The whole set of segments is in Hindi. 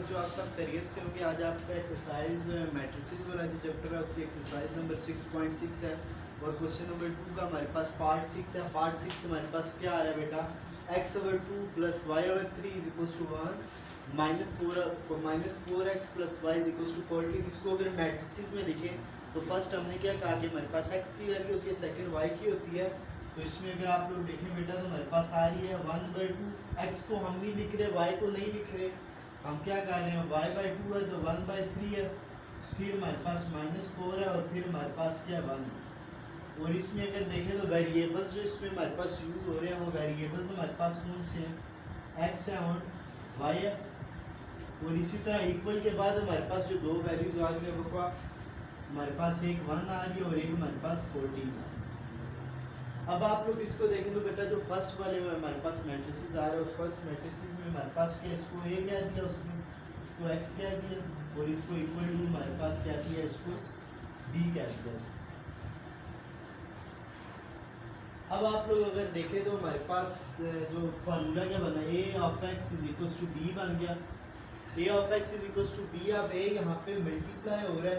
बच्चों, आप सब खैरियत से होंगे। आज आपका एक्सरसाइज मैट्रिसेस वाला जो चैप्टर है उसकी एक्सरसाइज नंबर 6.6 है और क्वेश्चन नंबर 2 का हमारे पास पार्ट 6 है। पार्ट 6 हमारे पास क्या आ रहा है बेटा, x/2 + y/3 = 1 -4x + y = 14। इसको अगर मैट्रिसेस में लिखें तो फर्स्ट हमने क्या कहा कि हमारे पास x की वैल्यू होती है, सेकंड y की होती है। तो इसमें अगर आप लोग देखें बेटा तो हमारे पास आ रही है 1/2। x को हम नहीं लिख रहे, y को नहीं लिख रहे, हम क्या कर रहे हैं y/2 है तो 1/3 है, फिर हमारे पास -4 है और फिर हमारे पास क्या 1। और इसमें अगर देखें तो वेरिएबल्स जो इसमें हमारे पास यूज़ हो रहे हैं वो वेरिएबल्स हमारे पास कौन से हैं, x है और y है। और इसी तरह इक्वल के बाद हमारे पास जो दो वैल्यूज आ रही है वो का हमारे पास एक 1 आ रही है और एक हमारे पास 14 है। अब आप लोग इसको देखें तो बेटा जो फर्स्ट वाले में हमारे पास मैट्रिसेस आ रहे हैं, फर्स्ट मैट्रिसेस में हमारे पास क्या, इसको ए कह दिया उसने, इसको एक्स कह दिया और इसको इक्वल टू हमारे पास क्या दिया, इसको बी कह दिया। अब आप लोग अगर देखें तो हमारे पास जो फार्मूला क्या बना, A of X is equal to B बन गया। A of X is equal to B, अब ए यहाँ पे मल्टीप्लाई हो रहा है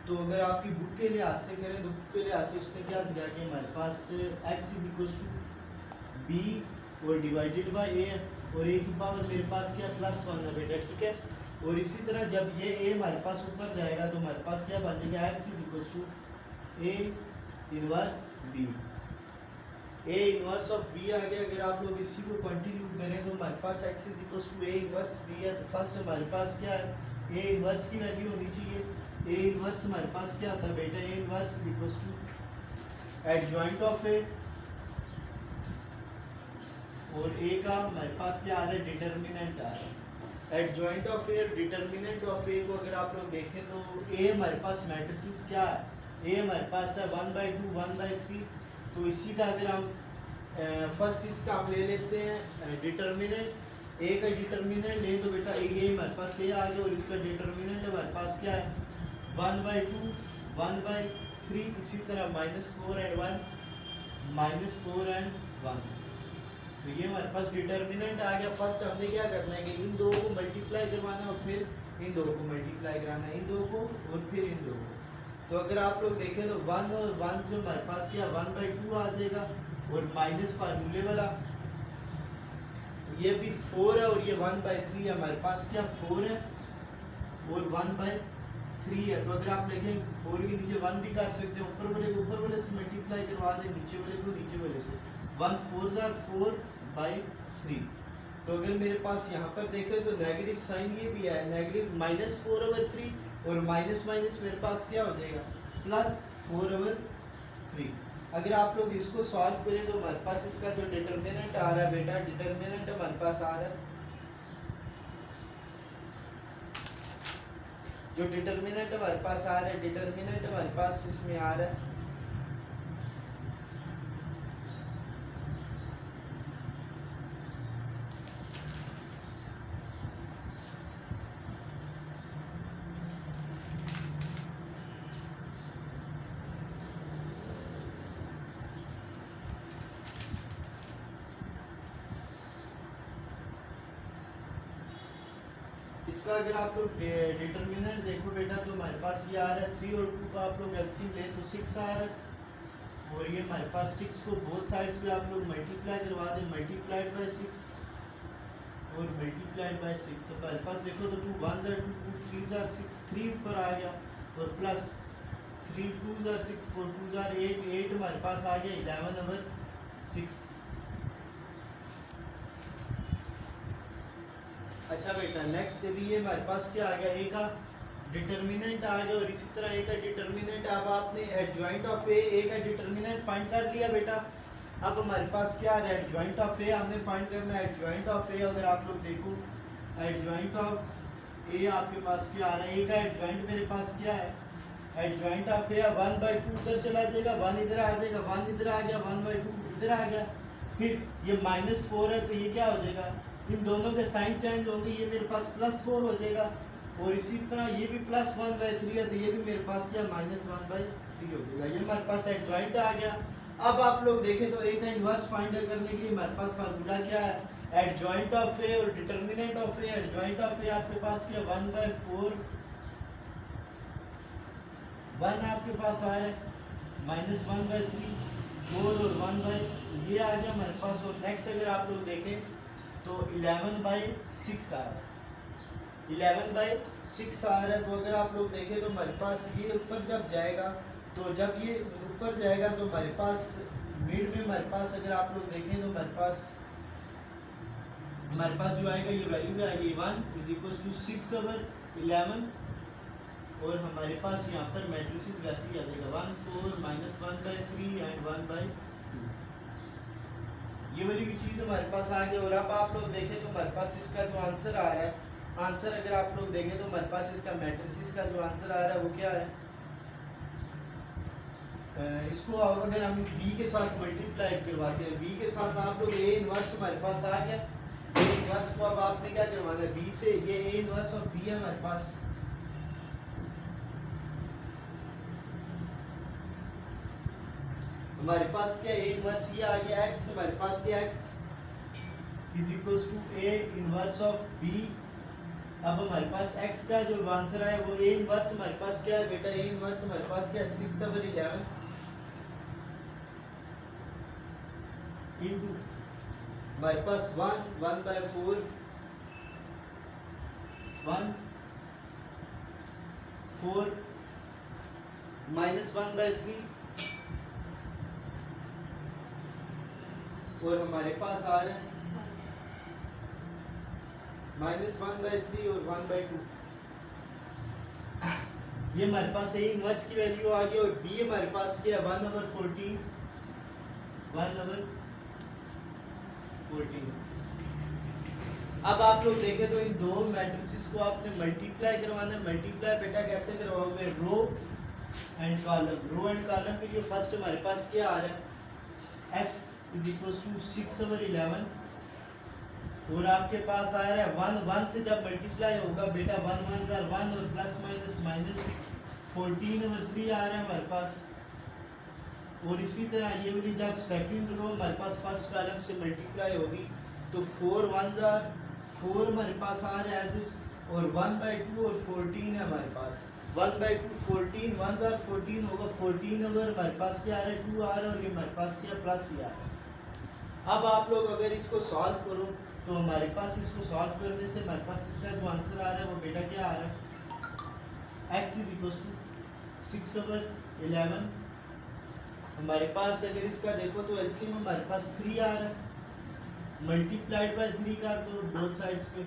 तो अगर आपकी बुक के लिहाज से करें तो बुक के लिहाज से उसने क्या दिया कि हमारे पास x = b और डिवाइडेड बाय a है और a की पावर मेरे पास क्या +1 है बेटा, ठीक है। और इसी तरह जब ये a हमारे पास ऊपर जाएगा तो हमारे पास क्या बन जाएगा, x = a inverse b। a inverse of b आ गया। अगर आप लोग इसी को कंटिन्यू करें तो हमारे पास x = a इनवर्स b है। तो फर्स्ट हमारे पास क्या है, a इनवर्स की वैल्यू होनी चाहिए। ए इनवर्स हमारे पास क्या आता है बेटा, A inverse equals to adjoint of A और ए का हमारे पास क्या आ रहा है, डिटर्मिनेंट आ रहा है। Adjoint of A, determinant of A को अगर आप लोग देखें तो ए हमारे पास मैट्रिसेस क्या है, ए हमारे पास है 1/2 1/3। तो इसी का अगर हम फर्स्ट इसका हम ले लेते हैं डिटर्मिनेंट, ए का डिटर्मिनेंट ए तो बेटा ए हमारे पास ए आ गया और इसका डिटर्मिनेंट हमारे पास क्या है 1/2 1/3। इसी तरह -4 and 1 -4 and 1। तो ये हमारे पास डिटर्मिनेंट आ गया। फर्स्ट हमने क्या करना है कि इन दो को मल्टीप्लाई करवाना है और फिर इन दो को मल्टीप्लाई कराना है, इन दो को और फिर इन दो को। तो अगर आप लोग देखें तो 1 और 1 जो हमारे पास क्या 1/2 आ जाएगा और माइनस फार्मूले वाला ये भी 4 है और ये 1/3 है, हमारे पास क्या 4 है और 1/3 है। तो अगर आप देखें 4 के नीचे 1 भी कर सकते हैं, ऊपर वाले को ऊपर वाले से मल्टीप्लाई करवा दें, नीचे वाले को नीचे वाले से। 1 4 are 4/3। तो अगर मेरे पास यहाँ पर देखें तो नेगेटिव साइन ये भी है, नेगेटिव -4/3 और माइनस माइनस मेरे पास क्या हो जाएगा +4/3। अगर आप लोग इसको सॉल्व करें तो हमारे पास इसका जो डिटर्मिनेंट आ रहा है बेटा, डिटर्मिनेंट हमारे पास आ रहा है, जो डिटर्मिनेंट हमारे पास आ रहा है, डिटर्मिनेंट हमारे पास इसमें आ रहा है इसका। अगर आप लोग डिटर्मिनेंट देखो बेटा तो हमारे पास ये आ रहा है 3 और 2 का आप लोग एलसीएम ले तो 6 आ रहा है और ये हमारे पास 6 को बोथ साइड्स पे आप लोग मल्टीप्लाई करवा दें, मल्टीप्लाइड बाय 6 और मल्टीप्लाइड बाय 6। हमारे पास देखो तो 2 1 are 2 2 3 are 6, 3 ऊपर आ गया और प्लस 3 2 are 6 4 2 are 8 8 हमारे पास आ गया 11/6। अच्छा बेटा नेक्स्ट भी ये हमारे पास क्या आ गया, ए का डिटर्मिनेंट आ गया और इसी तरह ए का डिटर्मिनेंट। अब आपने एडजॉइंट ऑफ ए का डिटर्मिनेंट फाइंड कर लिया बेटा। अब हमारे पास क्या आ रहा है, एडजॉइंट ऑफ ए हमने फाइंड करना है। एडजॉइंट ऑफ ए अगर आप लोग देखो, एडजॉइंट ऑफ ए आपके पास क्या आ रहा है, ए का एडजॉइंट मेरे पास क्या है, एडजॉइंट ऑफ ए 1/2 उधर चला जाएगा, 1 इधर आ जाएगा, 1 इधर आ गया, 1/2 इधर आ गया, फिर ये -4 है तो ये क्या हो जाएगा, इन दोनों के साइन चेंज होंगे, ये मेरे पास +4 हो जाएगा और इसी तरह ये भी +1/3 है तो ये भी मेरे पास क्या -1/3 हो जाएगा। ये हमारे पास एडजॉइंट आ गया। अब आप लोग देखें तो ए का इन्वर्स फाइंड करने के लिए हमारे पास फार्मूला क्या है, एडजॉइंट ऑफ ए और determinant of A, adjoint of A आपके पास क्या 1/4 1 आपके पास आ रहा है, -1/3 4 और 1 ये आ गया हमारे पास। और नेक्स्ट अगर आप लोग देखें तो 11/6 आ रहा है, 11/6 आ रहा है। तो अगर आप लोग देखें तो हमारे पास ये ऊपर जब जाएगा, तो जब ये ऊपर जाएगा तो हमारे पास मिड में हमारे पास अगर आप लोग देखें तो हमारे पास जो आएगा ये वैल्यू भी आएगी 1 = 6/11। और हमारे पास यहाँ पर मैट्रिसेस वैसे ही आ जाएगा 1 4 -1/3 एंड 1/2। ये वाली भी चीज़ हमारे पास आ गई। और अब आप लोग देखें तो हमारे पास इसका जो आंसर आ रहा है, आंसर अगर आप लोग देखें तो हमारे पास इसका मैट्रिसेस का जो आंसर आ रहा है वो क्या है, इसको अब अगर हम b के साथ मल्टीप्लाई करवाते हैं, b के साथ आप लोग a इनवर्स हमारे पास आ गया। a इनवर्स को अब आपने क्या करवाना है, b से, ये a इनवर्स ऑफ b है हमारे पास। हमारे पास क्या a इनवर्स ये आ गया x, हमारे पास क्या x = a inverse of b। अब हमारे पास x का जो आंसर आया वो a इनवर्स हमारे पास क्या है बेटा, a इनवर्स हमारे पास क्या है 6/11 इंटू हमारे पास 1/4 1 4 -1/3 और हमारे पास आ रहा है -1/3 और 1/2। ये हमारे पास a इनवर्स की वैल्यू आ गई। और b हमारे पास क्या है 1/14 1/14। अब आप लोग देखें तो इन दो मैट्रिसेस को आपने मल्टीप्लाई करवाना है। मल्टीप्लाई बेटा कैसे करवाओगे, row and column. Row and column के लिए फर्स्ट हमारे पास क्या आ रहा है, x = 6/11 और आपके पास आ रहा है 1 से जब मल्टीप्लाई होगा बेटा 1 1 और ±14/3 आ रहा है हमारे पास। और इसी तरह ये वाली जब सेकंड रो हमारे पास फर्स्ट कॉलम से मल्टीप्लाई होगी तो 4 1 4 हमारे पास आ रहा है और 1/2 और 14 है हमारे पास। 1/2 14 1 14 होगा, 14 ओवर हमारे पास क्या आ रहा है 2 आ रहा है और ये हमारे पास क्या प्लस ही आ रहा है। अब आप लोग अगर इसको सॉल्व करो तो हमारे पास इसको सॉल्व करने से हमारे पास इसका जो आंसर आ रहा है वो बेटा क्या आ रहा है, x = 6/11। हमारे पास अगर इसका देखो तो एलसीएम हमारे पास 3 आ रहा है, मल्टीप्लाइड बाय 3 कर दो बोथ साइड्स पे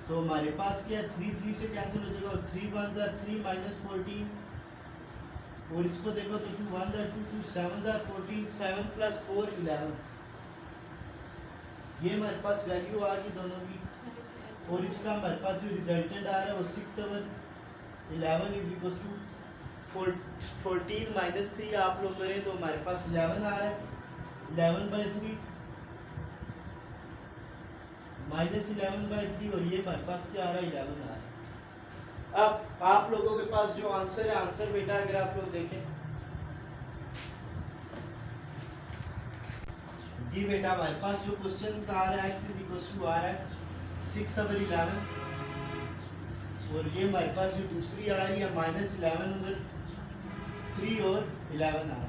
तो हमारे पास क्या 3 से कैंसिल हो जाएगा और 3 1 3 -14 और इसको देखो तो 2 1 2 2 7 14 7 + 4 11। ये हमारे पास वैल्यू आ गई दोनों की। और इसका हमारे पास जो रिजल्टेंट आ रहा है वो 6/11 = 14 - 3 आप लोग करें तो हमारे पास 11 आ रहा है, 11/3 -11/3 और ये हमारे पास क्या आ रहा है 11 आ रहा है। अब आप लोगों के पास जो आंसर है, आंसर बेटा अगर आप लोग देखें जी बेटा हमारे पास जो क्वेश्चन का आ रहा है x = आ रहा है 6/11 और ये हमारे पास जो दूसरी आ रही है -11/3 और 11 आ रहा है।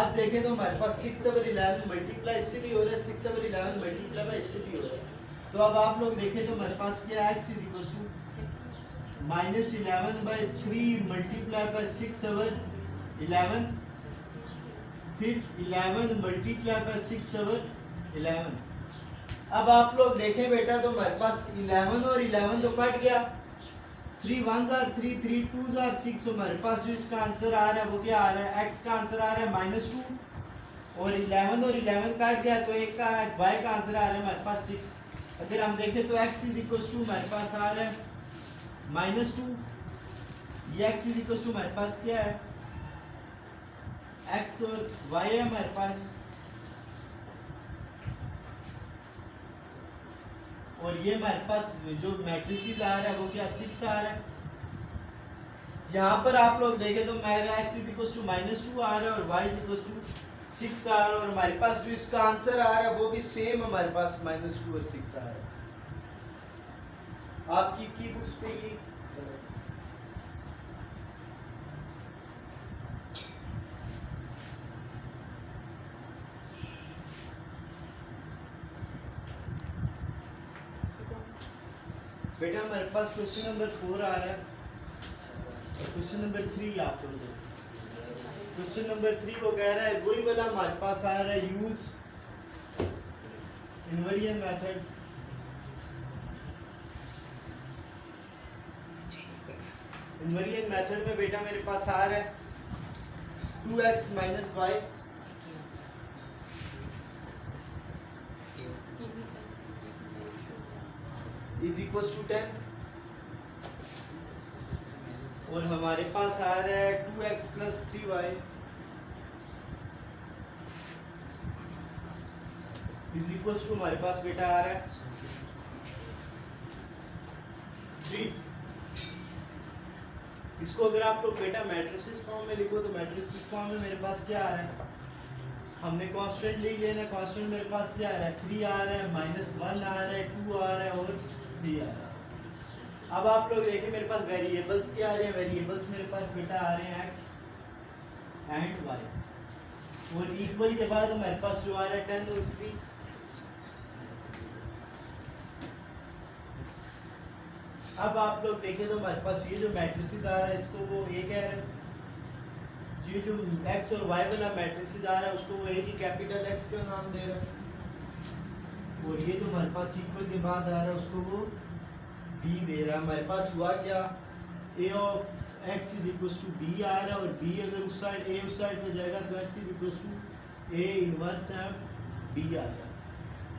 अब देखें तो हमारे पास 6/11 मल्टीप्लाई इससे भी हो रहा है, 6/11 मल्टीप्लाई बाय इससे भी हो रहा है। तो अब आप लोग देखें तो हमारे पास क्या है x = -11/3 मल्टीप्लाई बाय 6/11 फिर 11 मल्टीप्लाई बाय 6/11। अब आप लोग देखें बेटा तो हमारे पास 11 और 11 तो कट गया, 3 1 3 3 2 6 हमारे पास जो इसका आंसर आ रहा है वो क्या आ रहा है, x का आंसर आ रहा है -2 और 11 काट गया तो एक का y का आंसर आ रहा है हमारे पास 6। अगर हम देखें तो x = हमारे पास आ रहा है -2, ये x = हमारे पास क्या है x और y है हमारे पास और ये हमारे पास जो मैट्रिसेस आ रहा है वो क्या 6 आ रहा है। यहाँ पर आप लोग देखें तो मेरा x = -2 आ रहा है और y = 6 आ रहा है और हमारे पास जो इसका आंसर आ रहा है वो भी सेम हमारे पास -2 और 6 आ रहा है। आपकी की बुक्स पे ये बेटा हमारे पास क्वेश्चन नंबर 4 आ रहा है और क्वेश्चन नंबर 3 आप लोग देखो। क्वेश्चन नंबर 3 वो कह रहा है वही वाला हमारे पास आ रहा है, use invariant method. Invariant method में बेटा मेरे पास आ रहा है 2x - y is equal to 10 और हमारे पास आ रहा है 2x + 3y is equal to हमारे पास बेटा आ रहा है 3। इसको अगर आप लोग बेटा मैट्रिसेस फॉर्म में लिखो तो मैट्रिसेस फॉर्म में मेरे पास क्या आ रहा है, हमने कांस्टेंट ले लेना। कांस्टेंट मेरे पास क्या आ रहा है, 3 आ रहा है, -1 आ रहा है, 2 आ रहा है और 3 आ रहा है। अब आप लोग देखिए मेरे पास वेरिएबल्स क्या आ रहे हैं, वेरिएबल्स मेरे पास बेटा आ रहे हैं x एंड y और इक्वल के बाद हमारे पास जो आ रहा है 10 और 3। अब आप लोग देखें तो हमारे पास ये जो मैट्रिसेस आ रहा है इसको वो ये कह रहे हैं, ये जो x और y वाला मैट्रिसेस आ रहा है उसको वो एक ही कैपिटल X का नाम दे रहा है और ये जो हमारे पास इक्वल के बाद आ रहा है उसको वो b दे रहा है। हमारे पास हुआ क्या, a ऑफ x = b आ रहा है और b अगर उस साइड a उस साइड पे जाएगा तो x = a इनवर्स b आ रहा है।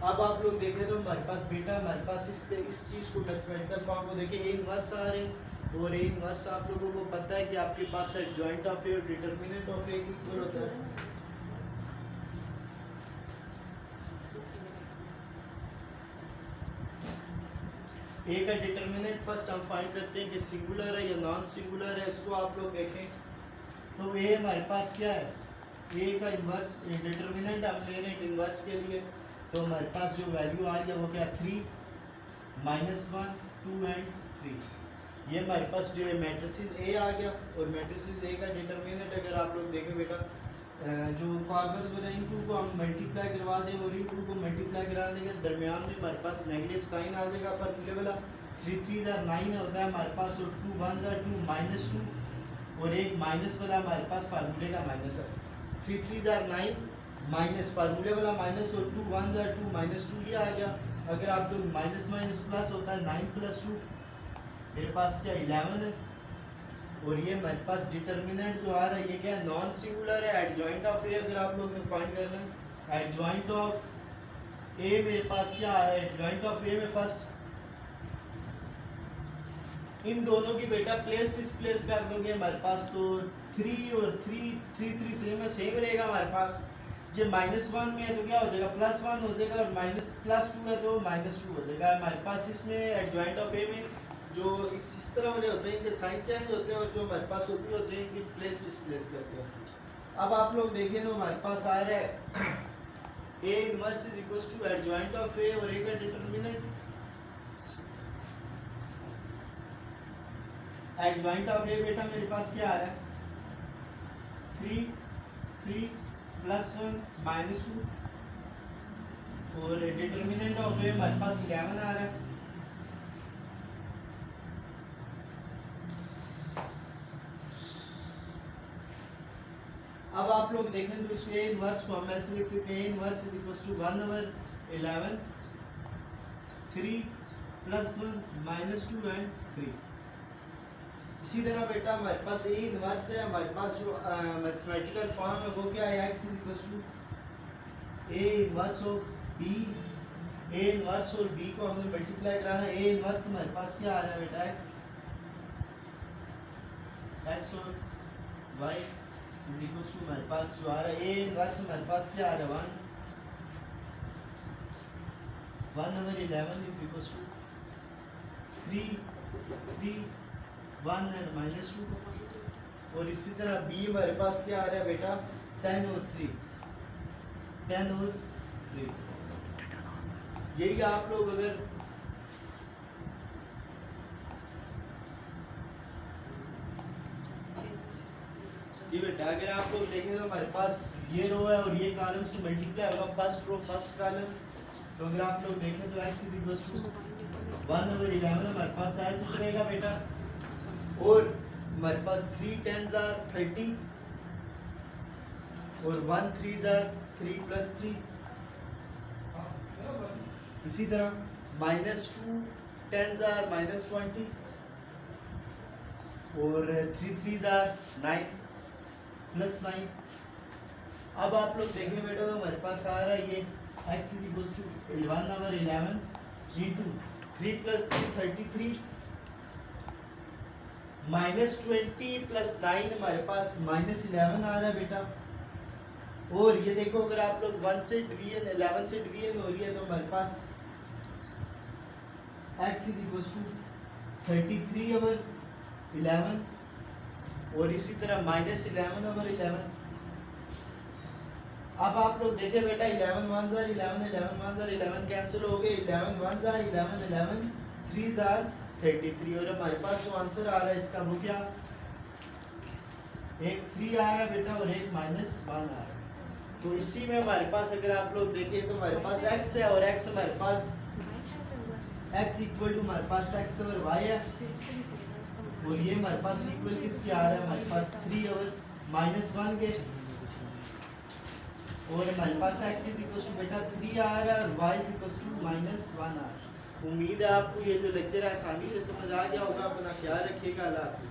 अब आप लोग देखें तो हमारे पास बेटा हमारे पास इस चीज़ को मैथमेटिकल फॉर्म को देखें, a इनवर्स आ रहे हैं और a इनवर्स आप लोगों को पता है कि आपके पास एडजॉइंट ऑफ ए और डिटरमिनेंट ऑफ ए इक्वल होता है। ए का डिटरमिनेंट फर्स्ट हम फाइंड करते हैं कि सिंगुलर है या नॉन सिंगुलर है। इसको आप लोग देखें तो ए हमारे पास क्या है, ए का इन्वर्स डिटरमिनेंट हम ले रहे हैं इन्वर्स के लिए, तो हमारे पास जो वैल्यू आ रही है वो क्या 3 -1 2 एंड 3। ये हमारे पास जो है मैट्रिसेस ए आ गया और मैट्रिसेस ए का डिटरमिनेंट अगर आप लोग देखें बेटा जो कॉर्नर्स बने इन टू को हम मल्टीप्लाई करवा दें और इन टू को मल्टीप्लाई करा देंगे, दरमियान में हमारे पास नेगेटिव साइन आ जाएगा फॉर्मूले वाला। 3 3 9 होता है हमारे पास और 2 1 2 -2 और एक माइनस वाला हमारे पास फार्मूले का माइनस है। 3 3 9 माइनस फार्मूले वाला माइनस और 2 1 2 -2 ये आ गया। अगर आप लोग माइनस माइनस प्लस होता है 9 + 2 मेरे पास क्या 11 है और ये हमारे पास डिटरमिनेंट जो आ रहा है ये क्या है नॉन सिंगुलर है। एडजॉइंट ऑफ ए अगर आप लोग ने फाइंड करना है, एडजॉइंट ऑफ ए मेरे पास क्या आ रहा है, एडजॉइंट ऑफ ए में फर्स्ट इन दोनों की बेटा प्लेस डिस्प्लेस कर दोगे हमारे पास तो 3 और 3 3 सेम है, सेम रहेगा हमारे पास। ये -1 में है तो क्या हो जाएगा +1 हो जाएगा और +2 है तो -2 हो जाएगा हमारे पास। इसमें एडजॉइंट ऑफ ए में जो इस तरह वाले होते हैं इनके साइन चेंज होते हैं और जो हमारे पास ओपी होते हैं इनकी प्लेस डिस्प्लेस करते हैं। अब आप लोग देखें तो हमारे पास आ रहा है A inverse = adjoint of A और ए का डिटरमिनेंट। एडजॉइंट ऑफ ए बेटा मेरे पास क्या आ रहा है 3 3 +1 -2 और डिटरमिनेंट ऑफ ए हमारे पास 11 आ रहा है। अब आप लोग देखें तो इसमें इनवर्स को हम ऐसे लिख सकते हैं इनवर्स = 1/11 3 +1 -2 एंड 3। इसी तरह बेटा हमारे पास ए इनवर्स है, हमारे पास जो मैथमेटिकल फॉर्म है वो क्या है x = a inverse of b। A inverse और b को हमने मल्टीप्लाई करा है। ए इनवर्स हमारे पास क्या आ रहा है बेटा x और y = हमारे पास जो आ रहा है ए इनवर्स हमारे पास क्या आ रहा है 1/11 = 3 3 1 एंड -2 और इसी तरह b हमारे पास क्या आ रहा है बेटा 10 और 3। 10 और 3। यही आप लोग अगर जी बेटा अगर आप लोग देखें तो हमारे पास ये रो है और ये कॉलम से मल्टीप्लाई होगा फर्स्ट रो फर्स्ट कॉलम। तो अगर आप लोग देखें तो x इज इक्वल टू 1/11 हमारे पास ऐसे रहेगा बेटा। और हमारे पास 3 10s are 30 और 1 3s are 3 + 3। इसी तरह -2 10s are -20 और 3 3s are 9 + 9। अब आप लोग देखें बेटा तो हमारे पास आ रहा है ये x = 11/11 into 3 + 3 33 -20 + 9 हमारे पास -11 आ रहा है बेटा। और ये देखो अगर आप लोग 1 से डिवीजन 11 से डिवीजन हो रही है तो हमारे पास x = 33/11 और इसी तरह -11/11। अब आप लोग देखें बेटा 11 1s are 11 11 1s are 11 cancel हो गए। 11 1s are 11 11 3s are 33 और हमारे पास जो आंसर आ रहा है इसका वो क्या, एक 3 आ रहा है बेटा और एक -1 आ रहा है। तो इसी में हमारे पास अगर आप लोग देखें तो हमारे पास x है और x हमारे पास x इक्वल टू हमारे पास x और y है और ये हमारे पास इक्वल किसके आ रहा है हमारे पास 3 और -1 के। और हमारे पास x इक्वल टू बेटा 3 आ रहा है और y इक्वल टू -1 आ रहा है। उम्मीद है आपको ये जो लेक्चर है आसानी से समझ आ गया होगा। अपना ख्याल रखिएगा। अल्लाह हाफिज़।